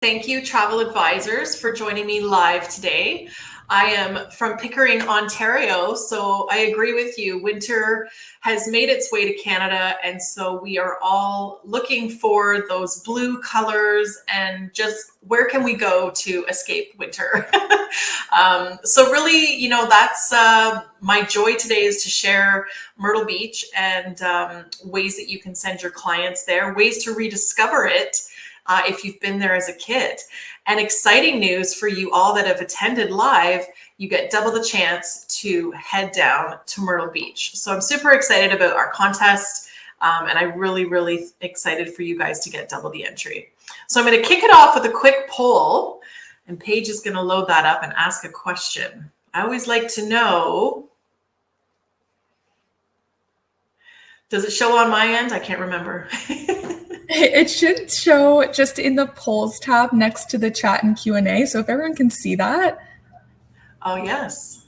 Thank you, travel advisors, for joining me live today. I am from Pickering, Ontario, so I agree with you. Winter has made its way to Canada, and so we are all looking for those blue colors and just where can we go to escape winter? So really, that's my joy today is to share Myrtle Beach and ways that you can send your clients there, ways to rediscover it if you've been there as a kid. And exciting news for you all that have attended live, you get double the chance to head down to Myrtle Beach. So I'm super excited about our contest, and I'm really excited for you guys to get double the entry. So I'm going to kick it off with a quick poll, and Paige is going to load that up and ask a question. I always like to know, does it show on my end? I can't remember. It should show just in the polls tab next to the chat and Q&A. So if everyone can see that. Oh, yes.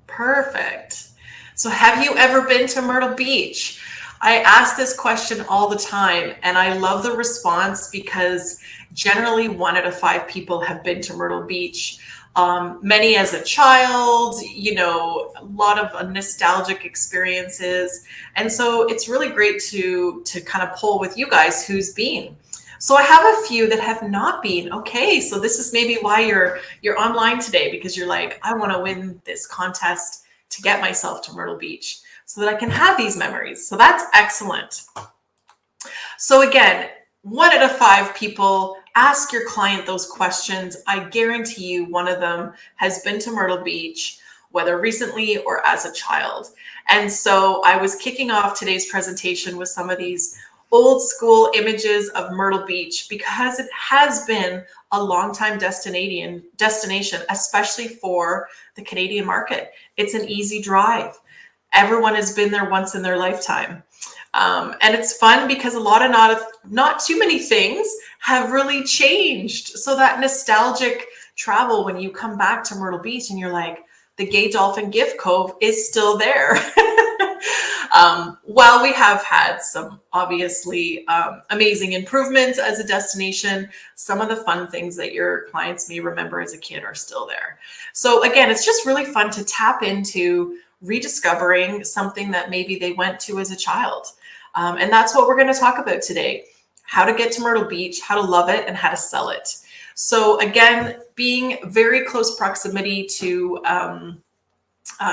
Perfect. So have you ever been to Myrtle Beach? I ask this question all the time, and I love the response because generally 1 out of 5 people have been to Myrtle Beach. Many as a child, a lot of nostalgic experiences. And so it's really great to kind of poll with you guys who's been. So I have a few that have not been. Okay, so this is maybe why you're online today, because you're like, I want to win this contest to get myself to Myrtle Beach so that I can have these memories. So that's excellent. So again, 1 out of 5 people, ask your client those questions. I guarantee you one of them has been to Myrtle Beach, whether recently or as a child. And so I was kicking off today's presentation with some of these old school images of Myrtle Beach because it has been a long time destination, especially for the Canadian market. It's an easy drive. Everyone has been there once in their lifetime. And it's fun because a lot of not too many things have really changed. So that nostalgic travel, when you come back to Myrtle Beach and you're like, the Gay Dolphin Gift Cove is still there. While we have had some obviously amazing improvements as a destination, some of the fun things that your clients may remember as a kid are still there. So again, it's just really fun to tap into rediscovering something that maybe they went to as a child. And that's what we're going to talk about today: how to get to Myrtle Beach, how to love it, and how to sell it. So again, being very close proximity to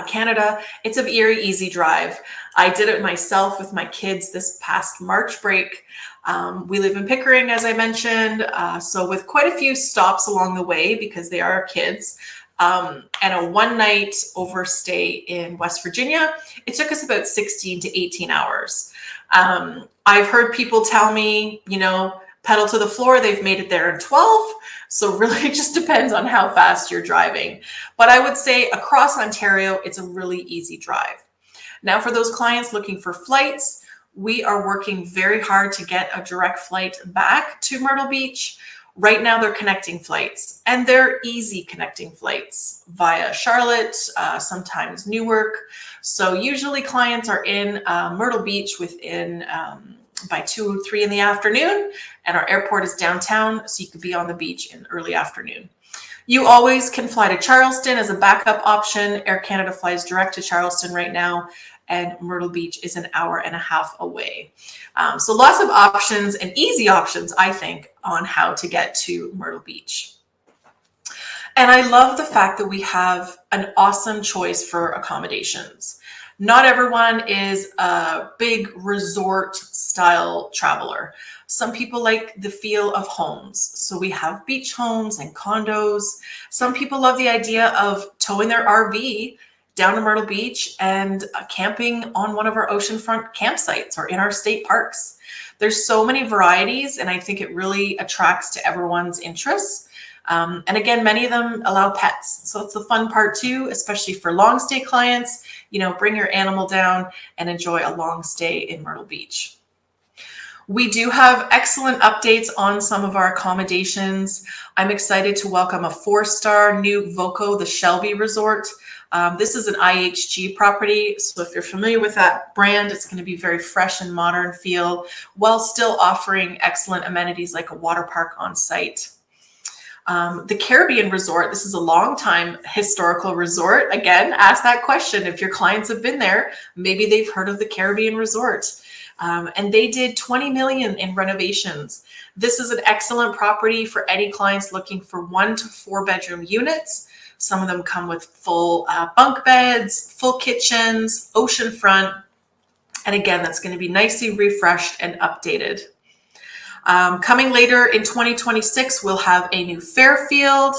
Canada, it's a very easy drive. I did it myself with my kids this past March break. We live in Pickering, as I mentioned, so with quite a few stops along the way because they are our kids. And a 1-night overstay in West Virginia, it took us about 16 to 18 hours. I've heard people tell me, pedal to the floor, they've made it there in 12. So really it just depends on how fast you're driving. But I would say across Ontario, it's a really easy drive. Now, for those clients looking for flights, we are working very hard to get a direct flight back to Myrtle Beach. Right now, they're connecting flights, and they're easy connecting flights via Charlotte, sometimes Newark. So usually clients are in Myrtle Beach within by 2 or 3 in the afternoon, and our airport is downtown, so you could be on the beach in early afternoon. You always can fly to Charleston as a backup option. Air Canada flies direct to Charleston right now, and Myrtle Beach is an hour and a half away. So lots of options and easy options, I think, on how to get to Myrtle Beach. And I love the fact that we have an awesome choice for accommodations. Not everyone is a big resort style traveler. Some people like the feel of homes. So we have beach homes and condos. Some people love the idea of towing their RV down to Myrtle Beach and camping on one of our oceanfront campsites or in our state parks. There's so many varieties, and I think it really attracts to everyone's interests. And again, many of them allow pets. So it's the fun part too, especially for long stay clients, bring your animal down and enjoy a long stay in Myrtle Beach. We do have excellent updates on some of our accommodations. I'm excited to welcome a 4-star new Voco, the Shelby Resort. This is an IHG property, so if you're familiar with that brand, it's going to be very fresh and modern feel, while still offering excellent amenities like a water park on site. The Caribbean Resort, this is a long time historical resort. Again, ask that question. If your clients have been there, maybe they've heard of the Caribbean Resort. And they did 20 million in renovations. This is an excellent property for any clients looking for 1 to 4 bedroom units. Some of them come with full bunk beds, full kitchens, oceanfront. And again, that's going to be nicely refreshed and updated. Coming later in 2026, we'll have a new Fairfield,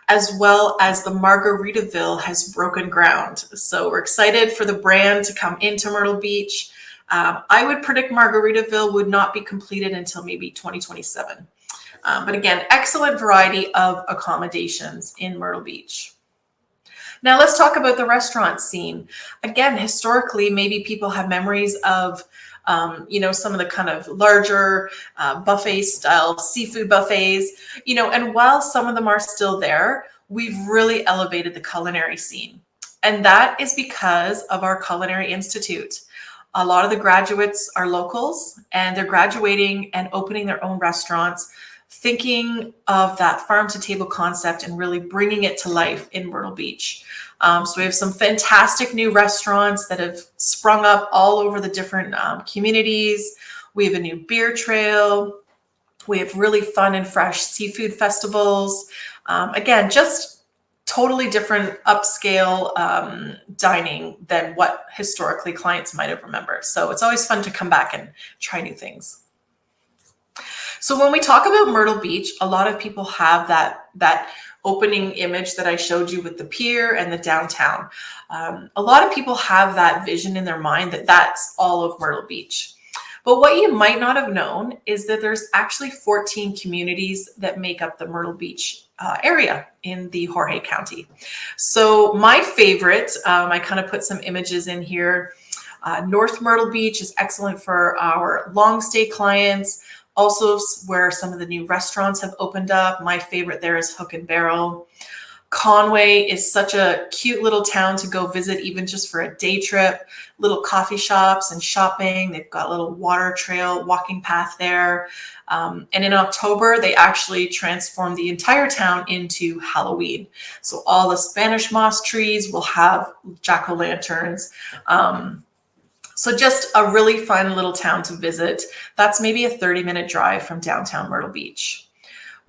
as well as the Margaritaville has broken ground. So we're excited for the brand to come into Myrtle Beach. I would predict Margaritaville would not be completed until maybe 2027. But again, excellent variety of accommodations in Myrtle Beach. Now let's talk about the restaurant scene. Again, historically, maybe people have memories of some of the kind of larger buffet style seafood buffets, and while some of them are still there, we've really elevated the culinary scene. And that is because of our Culinary Institute. A lot of the graduates are locals, and they're graduating and opening their own restaurants, thinking of that farm to table concept and really bringing it to life in Myrtle Beach. So we have some fantastic new restaurants that have sprung up all over the different communities. We have a new beer trail. We have really fun and fresh seafood festivals. Again, just totally different upscale dining than what historically clients might have remembered. So it's always fun to come back and try new things. So when we talk about Myrtle Beach, a lot of people have that opening image that I showed you with the pier and the downtown. A lot of people have that vision in their mind that that's all of Myrtle Beach. But what you might not have known is that there's actually 14 communities that make up the Myrtle Beach area in the Jorge County. So my favorite, I kind of put some images in here. North Myrtle Beach is excellent for our long stay clients. Also where some of the new restaurants have opened up. My favorite there is Hook and Barrel. Conway is such a cute little town to go visit, even just for a day trip. Little coffee shops and shopping. They've got a little water trail, walking path there. And in October, they actually transformed the entire town into Halloween. So all the Spanish moss trees will have jack-o'-lanterns. So just a really fun little town to visit. That's maybe a 30-minute drive from downtown Myrtle Beach.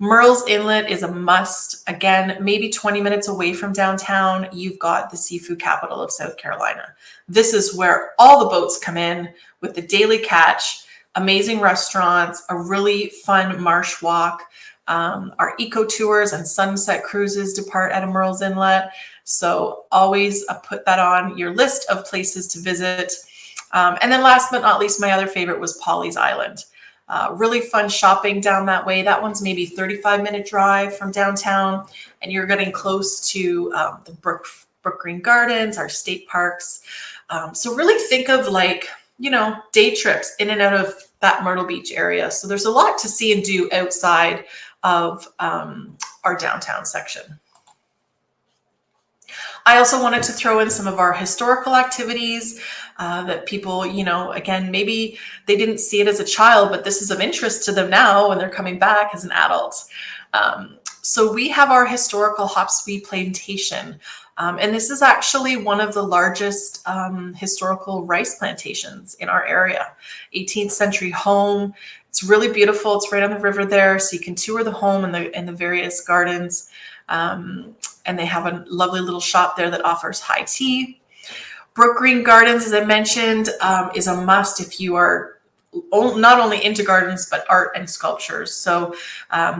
Murrells Inlet is a must. Again, maybe 20 minutes away from downtown, you've got the seafood capital of South Carolina. This is where all the boats come in with the daily catch, amazing restaurants, a really fun marsh walk. Our eco tours and sunset cruises depart out of Murrells Inlet. So always put that on your list of places to visit. And then last but not least, my other favorite was Pawleys Island. Really fun shopping down that way. That one's maybe 35-minute drive from downtown, and you're getting close to the Brook Green Gardens, our state parks. So really think of day trips in and out of that Myrtle Beach area. So there's a lot to see and do outside of our downtown section. I also wanted to throw in some of our historical activities that people, again, maybe they didn't see it as a child, but this is of interest to them now when they're coming back as an adult. So we have our historical Hopsby plantation. And this is actually one of the largest historical rice plantations in our area. 18th century home. It's really beautiful. It's right on the river there. So you can tour the home and the various gardens. And they have a lovely little shop there that offers high tea. Brook Green Gardens, as I mentioned, is a must if you are not only into gardens, but art and sculptures. So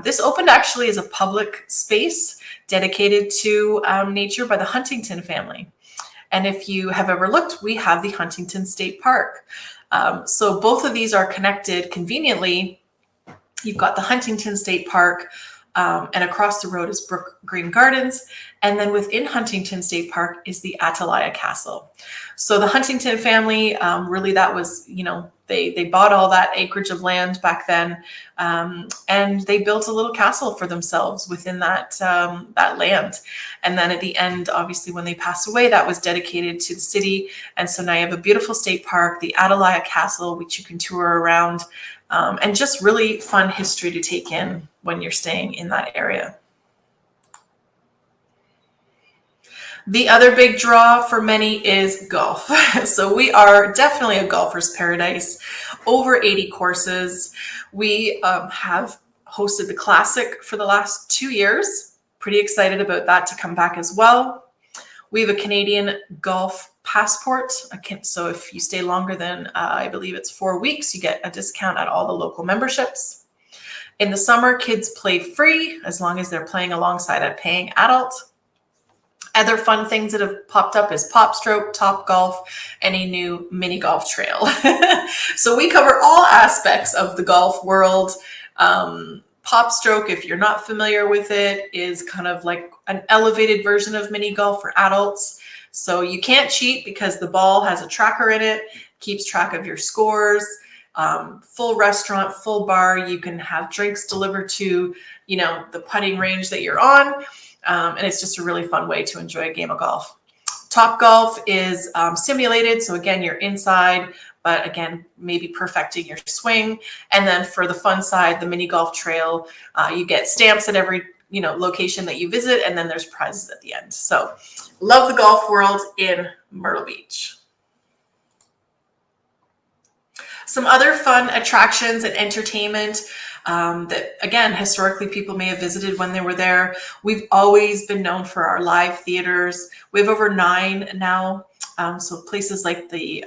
this opened actually as a public space dedicated to nature by the Huntington family. And if you have ever looked, we have the Huntington State Park. So both of these are connected conveniently. You've got the Huntington State Park, and across the road is Brook Green Gardens. And then within Huntington State Park is the Atalaya Castle. So the Huntington family, really that was, they bought all that acreage of land back then. And they built a little castle for themselves within that land. And then at the end, obviously, when they passed away, that was dedicated to the city. And so now you have a beautiful state park, the Atalaya Castle, which you can tour around, and just really fun history to take in when you're staying in that area. The other big draw for many is golf. So we are definitely a golfer's paradise. Over 80 courses. We have hosted the Classic for the last 2 years. Pretty excited about that to come back as well. We have a Canadian golf passport. So if you stay longer than, I believe it's 4 weeks, you get a discount at all the local memberships. In the summer, kids play free as long as they're playing alongside a paying adult. Other fun things that have popped up is Pop Stroke, Top Golf, and a new mini golf trail. So we cover all aspects of the golf world. Pop Stroke, if you're not familiar with it, is kind of like an elevated version of mini golf for adults. So you can't cheat because the ball has a tracker in it, keeps track of your scores. Full restaurant, full bar. You can have drinks delivered to, the putting range that you're on. And it's just a really fun way to enjoy a game of golf. Top Golf is simulated. So again, you're inside, but again, maybe perfecting your swing. And then for the fun side, the mini golf trail, you get stamps at every, location that you visit. And then there's prizes at the end. So love the golf world in Myrtle Beach. Some other fun attractions and entertainment that, again, historically people may have visited when they were there. We've always been known for our live theaters. We have over 9 now. So places like the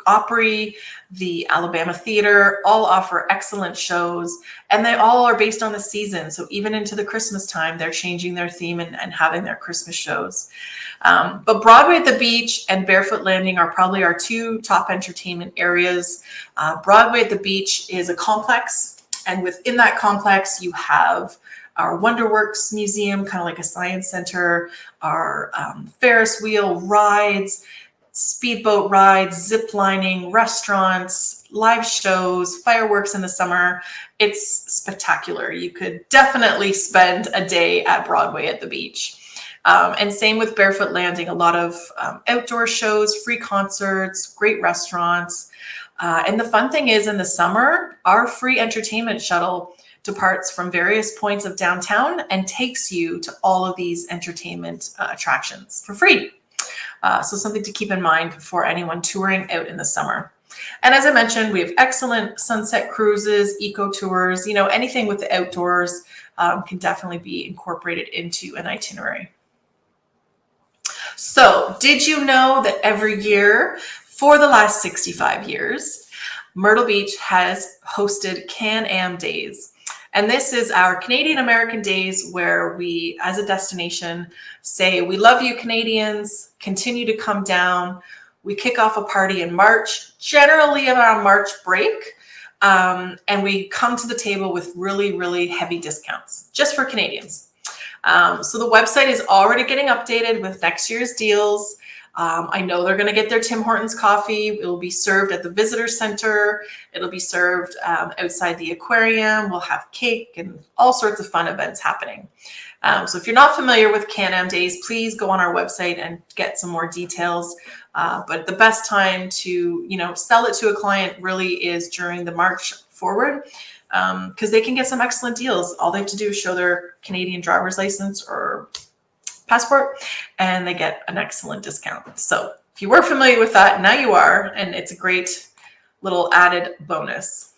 Opry, the Alabama Theater, all offer excellent shows, and they all are based on the season. So even into the Christmas time, they're changing their theme and having their Christmas shows. But Broadway at the Beach and Barefoot Landing are probably our 2 top entertainment areas. Broadway at the Beach is a complex, and within that complex, you have our Wonderworks Museum, kind of like a science center, our Ferris wheel rides, speedboat rides, zip lining, restaurants, live shows, fireworks in the summer. It's spectacular. You could definitely spend a day at Broadway at the Beach. And same with Barefoot Landing, a lot of outdoor shows, free concerts, great restaurants. And the fun thing is in the summer, our free entertainment shuttle departs from various points of downtown and takes you to all of these entertainment attractions for free. So something to keep in mind for anyone touring out in the summer. And as I mentioned, we have excellent sunset cruises, eco tours, anything with the outdoors can definitely be incorporated into an itinerary. So did you know that every year for the last 65 years, Myrtle Beach has hosted Can-Am Days? And this is our Canadian American Days where we, as a destination, say, we love you, Canadians, continue to come down. We kick off a party in March, generally around March break. And we come to the table with really, really heavy discounts just for Canadians. So the website is already getting updated with next year's deals. I know they're going to get their Tim Hortons coffee. It will be served at the visitor center. It'll be served outside the aquarium. We'll have cake and all sorts of fun events happening. So if you're not familiar with Can-Am Days, please go on our website and get some more details. But the best time to, sell it to a client really is during the March forward, because they can get some excellent deals. All they have to do is show their Canadian driver's license or passport, and they get an excellent discount. So if you were familiar with that, now you are, and it's a great little added bonus.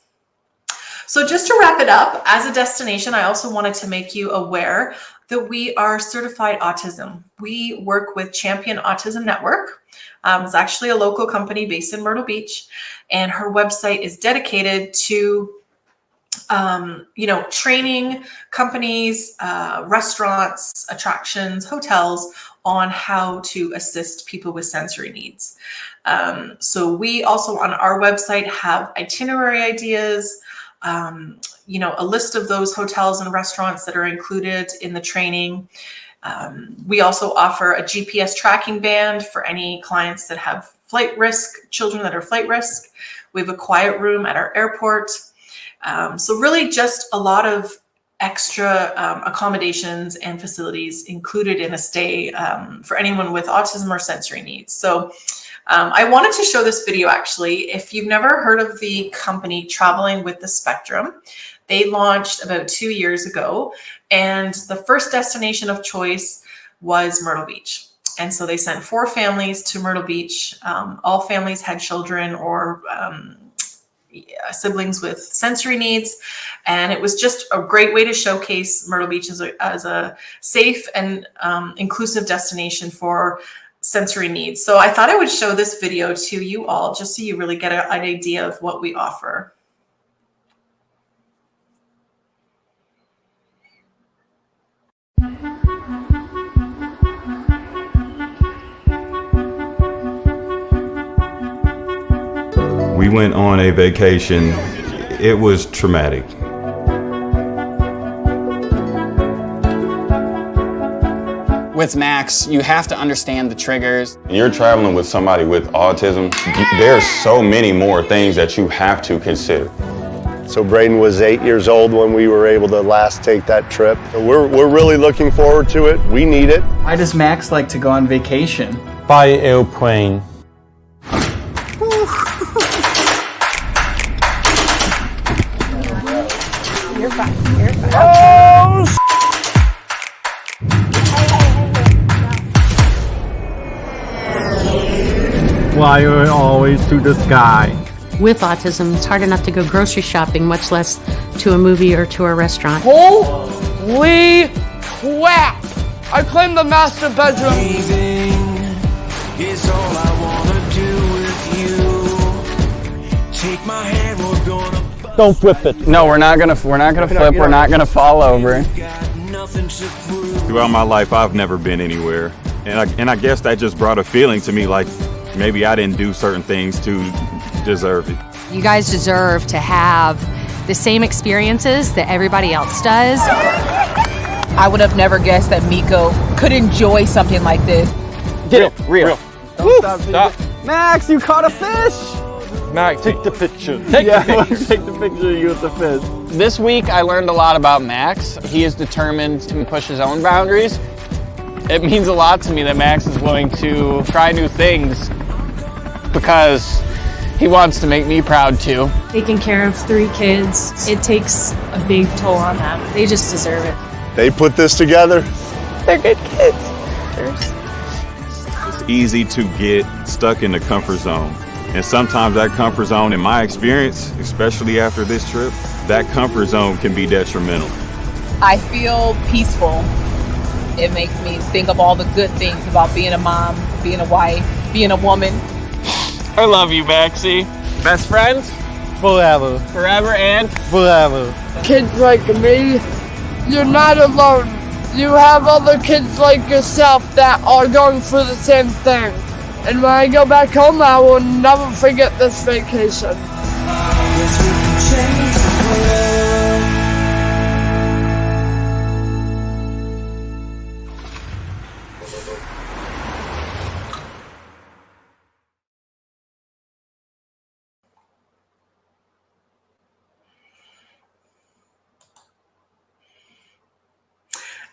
So just to wrap it up, as a destination, I also wanted to make you aware that we are certified autism. We work with Champion Autism Network. It's actually a local company based in Myrtle Beach, and her website is dedicated to training companies, restaurants, attractions, hotels on how to assist people with sensory needs. So we also on our website have itinerary ideas, a list of those hotels and restaurants that are included in the training. We also offer a GPS tracking band for any clients that have flight risk, children that are flight risk. We have a quiet room at our airport. So really just a lot of extra accommodations and facilities included in a stay for anyone with autism or sensory needs. So I wanted to show this video actually. If you've never heard of the company Traveling with the Spectrum, they launched about 2 years ago, and the first destination of choice was Myrtle Beach. And so they sent 4 families to Myrtle Beach. All families had children or siblings with sensory needs. And it was just a great way to showcase Myrtle Beach as a safe and inclusive destination for sensory needs. So I thought I would show this video to you all just so you really get an idea of what we offer. We went on a vacation. It was traumatic. With Max, you have to understand the triggers. When you're traveling with somebody with autism, there's so many more things that you have to consider. So Braden was 8 years old when we were able to last take that trip. We're really looking forward to it. We need it. Why does Max like to go on vacation? By airplane. You're fine. You're fine. Oh! Fly always to the sky. With autism, it's hard enough to go grocery shopping, much less to a movie or to a restaurant. Holy crap! I claim the master bedroom. Is all I wanna do with you. Take my hand, we're gonna. Don't flip it. No, we're not gonna flip. We're not gonna fall over. Throughout my life, I've never been anywhere. And I guess that just brought a feeling to me like maybe I didn't do certain things to deserve it. You guys deserve to have the same experiences that everybody else does. I would have never guessed that Miko could enjoy something like this. Get it, real. Stop. Max, you caught a fish! Max, take the picture. Take the picture of you with the fish. This week, I learned a lot about Max. He is determined to push his own boundaries. It means a lot to me that Max is willing to try new things because he wants to make me proud too. Taking care of 3 kids, it takes a big toll on them. They just deserve it. They put this together. They're good kids. It's easy to get stuck in the comfort zone. And sometimes that comfort zone, in my experience, especially after this trip, that comfort zone can be detrimental. I feel peaceful. It makes me think of all the good things about being a mom, being a wife, being a woman. I love you, Maxie. Best friends? Forever. Forever and Forever. kids like me, you're not alone. You have other kids like yourself that are going through the same thing. And when I go back home, I will never forget this vacation.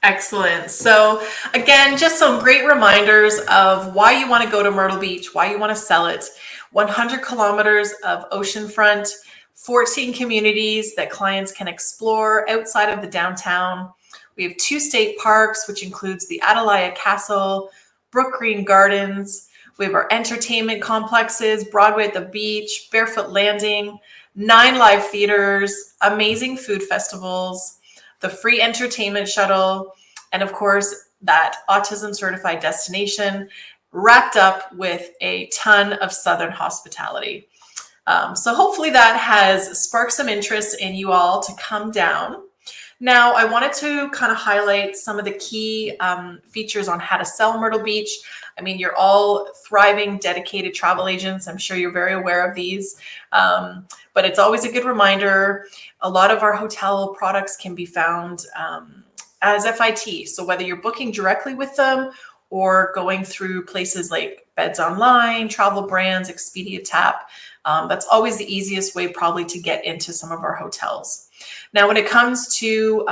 Excellent. So again, just some great reminders of why you want to go to Myrtle Beach, why you want to sell it. 100 kilometers of oceanfront, 14 communities that clients can explore outside of the downtown. We have 2 state parks, which includes the Atalaya Castle, Brook Green Gardens. We have our entertainment complexes, Broadway at the Beach, Barefoot Landing, 9 live theaters, amazing food festivals, the free entertainment shuttle, and of course, that autism certified destination wrapped up with a ton of Southern hospitality. So hopefully that has sparked some interest in you all to come down. Now, I wanted to kind of highlight some of the key features on how to sell Myrtle Beach. I mean, you're all thriving, dedicated travel agents. I'm sure you're very aware of these, but it's always a good reminder. A lot of our hotel products can be found as FIT. So whether you're booking directly with them or going through places like Beds Online, Travel Brands, Expedia Tap, that's always the easiest way probably to get into some of our hotels. Now, when it comes to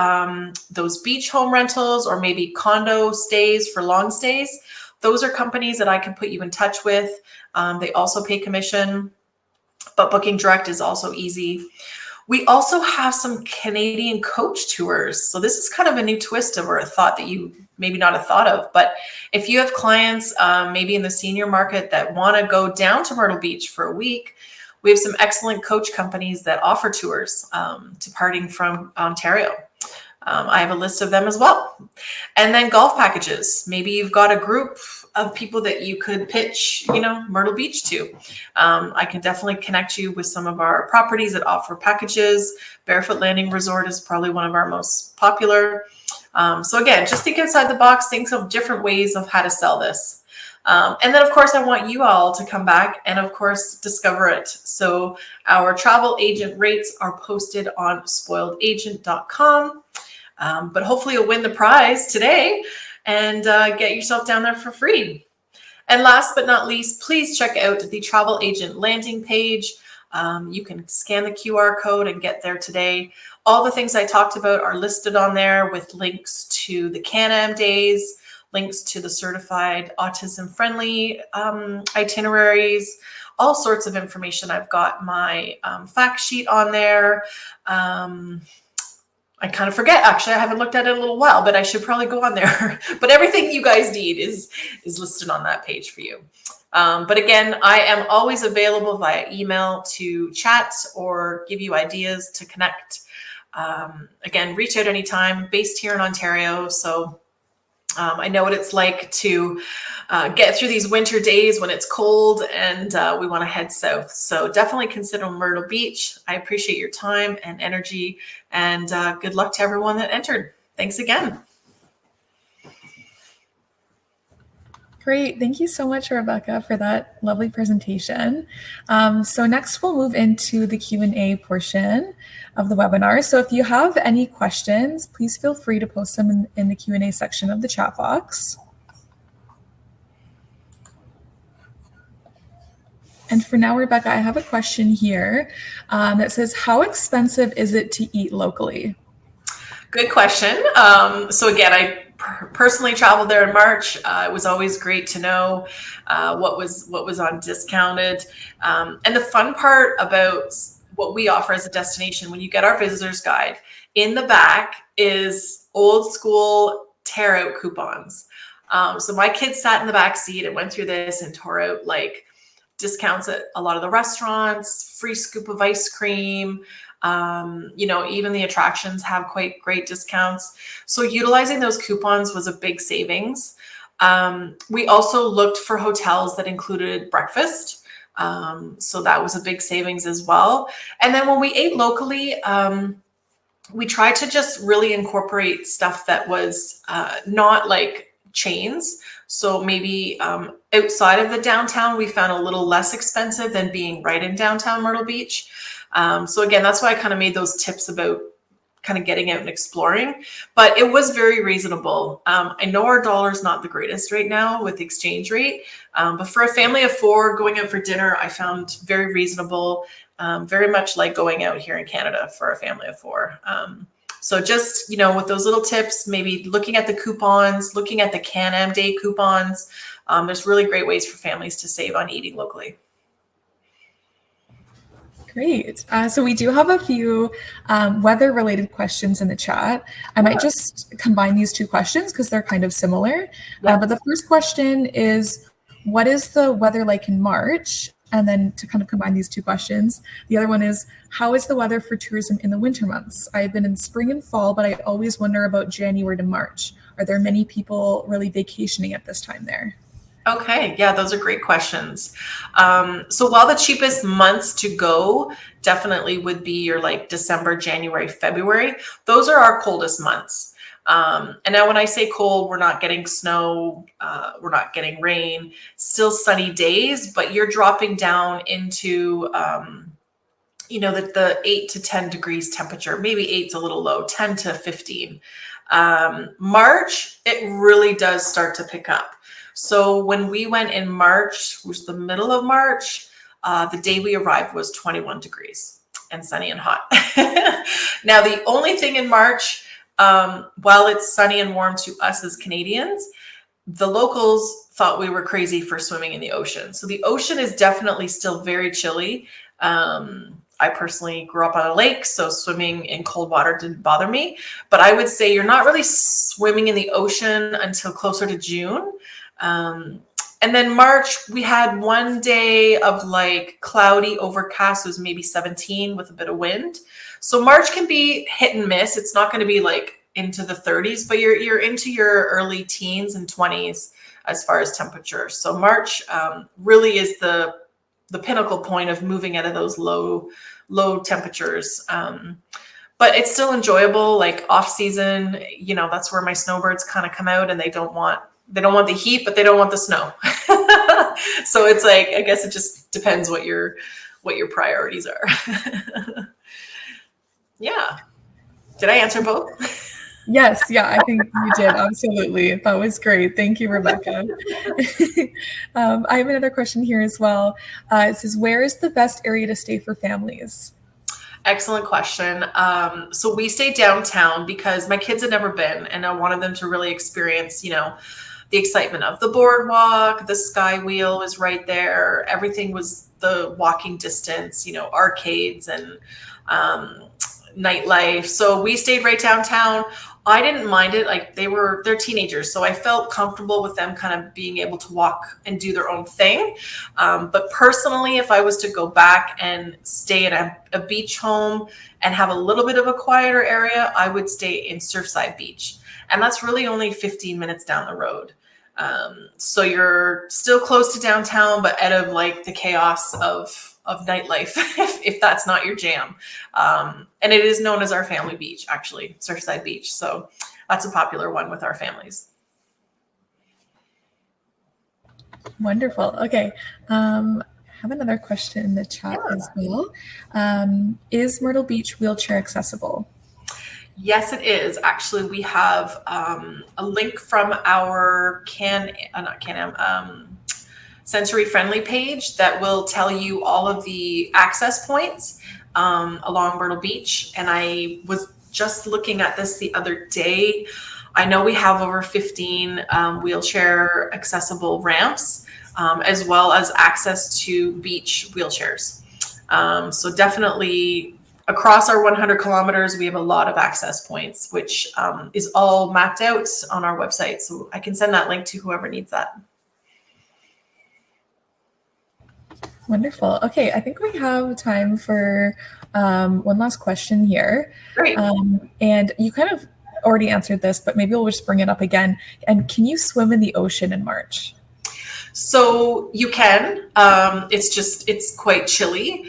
those beach home rentals or maybe condo stays for long stays, those are companies that I can put you in touch with. They also pay commission, but booking direct is also easy. We also have some Canadian coach tours. So this is kind of a new twist or a thought that you maybe not have thought of. But if you have clients maybe in the senior market that want to go down to Myrtle Beach for a week, we have some excellent coach companies that offer tours departing from Ontario. I have a list of them as well. And then golf packages. Maybe you've got a group of people that you could pitch, Myrtle Beach to. I can definitely connect you with some of our properties that offer packages. Barefoot Landing Resort is probably one of our most popular. So again, just think outside the box, think of different ways of how to sell this. And then, of course, I want you all to come back and, of course, discover it. So our travel agent rates are posted on spoiledagent.com. But hopefully you'll win the prize today and get yourself down there for free. And last but not least, please check out the travel agent landing page. You can scan the QR code and get there today. All the things I talked about are listed on there with links to the Can-Am days, links to the certified autism-friendly itineraries, all sorts of information. I've got my fact sheet on there. I kind of forget, actually. I haven't looked at it in a little while, but I should probably go on there. But everything you guys need is listed on that page for you. But again, I am always available via email to chat or give you ideas to connect. Again, reach out anytime, based here in Ontario. So I know what it's like to get through these winter days when it's cold and we want to head south. So definitely consider Myrtle Beach. I appreciate your time and energy, and good luck to everyone that entered. Thanks again. Great. Thank you so much, Rebecca, for that lovely presentation. So next we'll move into the Q&A portion of the webinar. So if you have any questions, please feel free to post them in the Q&A section of the chat box. And for now, Rebecca, I have a question here that says, how expensive is it to eat locally? Good question. So again, I personally traveled there in March. It was always great to know what was on discounted. And the fun part about what we offer as a destination, when you get our visitor's guide, in the back is old school tear out coupons. So my kids sat in the back seat and went through this and tore out like discounts at a lot of the restaurants, free scoop of ice cream. Even the attractions have quite great discounts. So utilizing those coupons was a big savings. We also looked for hotels that included breakfast. So that was a big savings as well. And then when we ate locally, we tried to just really incorporate stuff that was not like chains. So maybe outside of the downtown, we found a little less expensive than being right in downtown Myrtle Beach. So again, that's why I kind of made those tips about kind of getting out and exploring, but it was very reasonable. I know our dollar's not the greatest right now with the exchange rate, but for a family of 4 going out for dinner, I found very reasonable, very much like going out here in Canada for a family of 4. So just, with those little tips, maybe looking at the coupons, looking at the Can-Am Day coupons, there's really great ways for families to save on eating locally. Great. So we do have a few weather-related questions in the chat. I might just combine these 2 questions because they're kind of similar. But the first question is, what is the weather like in March? And then to kind of combine these 2 questions, the other one is, how is the weather for tourism in the winter months? I've been in spring and fall, but I always wonder about January to March. Are there many people really vacationing at this time there? Okay, yeah, those are great questions. So while the cheapest months to go definitely would be your like December, January, February, those are our coldest months. And now when I say cold, we're not getting snow, we're not getting rain, still sunny days, but you're dropping down into, the 8 to 10 degrees temperature, maybe 8's a little low, 10 to 15. March, it really does start to pick up. So when we went in March, which was the middle of March, the day we arrived was 21 degrees and sunny and hot. Now, the only thing in March, while it's sunny and warm to us as Canadians, the locals thought we were crazy for swimming in the ocean. So the ocean is definitely still very chilly. I personally grew up on a lake, so swimming in cold water didn't bother me. But I would say you're not really swimming in the ocean until closer to June. And then March, we had one day of like cloudy, overcast. It was maybe 17 with a bit of wind. So March can be hit and miss. It's not going to be like into the 30s, but you're into your early teens and 20s as far as temperature. So March really is the pinnacle point of moving out of those low temperatures. But it's still enjoyable. Like off season, you know, that's where my snowbirds kind of come out, and they don't want the heat, but they don't want the snow. So it's like, I guess it just depends what your priorities are. Yeah. Did I answer both? Yes, yeah, I think you did. Absolutely. That was great. Thank you, Rebecca. I have another question here as well. It says, where is the best area to stay for families? Excellent question. So we stay downtown because my kids had never been, and I wanted them to really experience, you know, the excitement of the boardwalk. The Sky Wheel was right there. Everything was the walking distance, you know, arcades and nightlife. So we stayed right downtown. I didn't mind it. Like they're teenagers, so I felt comfortable with them kind of being able to walk and do their own thing. But personally, if I was to go back and stay in a beach home and have a little bit of a quieter area, I would stay in Surfside Beach. And that's really only 15 minutes down the road. So you're still close to downtown, but out of like the chaos of nightlife, if that's not your jam. And it is known as our family beach, actually, Surfside Beach. So that's a popular one with our families. Wonderful. Okay. I have another question in the chat as well. Is Myrtle Beach wheelchair accessible? Yes, it is. Actually, we have a link from our Sensory Friendly page that will tell you all of the access points along Myrtle Beach. And I was just looking at this the other day. I know we have over 15 wheelchair accessible ramps, as well as access to beach wheelchairs. So definitely across our 100 kilometers, we have a lot of access points, which is all mapped out on our website. So I can send that link to whoever needs that. Wonderful. Okay, I think we have time for one last question here. Great. And you kind of already answered this, but maybe we'll just bring it up again. And can you swim in the ocean in March? So you can. It's quite chilly.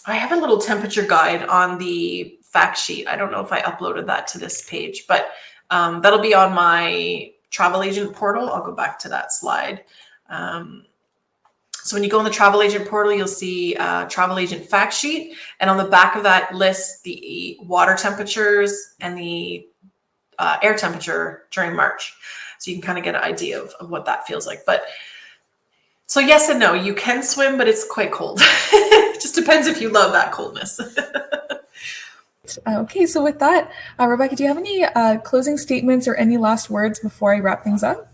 I have a little temperature guide on the fact sheet. I don't know if I uploaded that to this page, but that'll be on my travel agent portal. I'll go back to that slide. So when you go on the travel agent portal, you'll see travel agent fact sheet. And on the back of that lists the water temperatures and the air temperature during March. So you can kind of get an idea of what that feels like. But so yes and no, you can swim, but it's quite cold. It just depends if you love that coldness. Okay, so with that, Rebecca, do you have any closing statements or any last words before I wrap things up?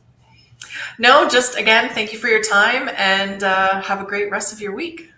No, just again, thank you for your time, and have a great rest of your week.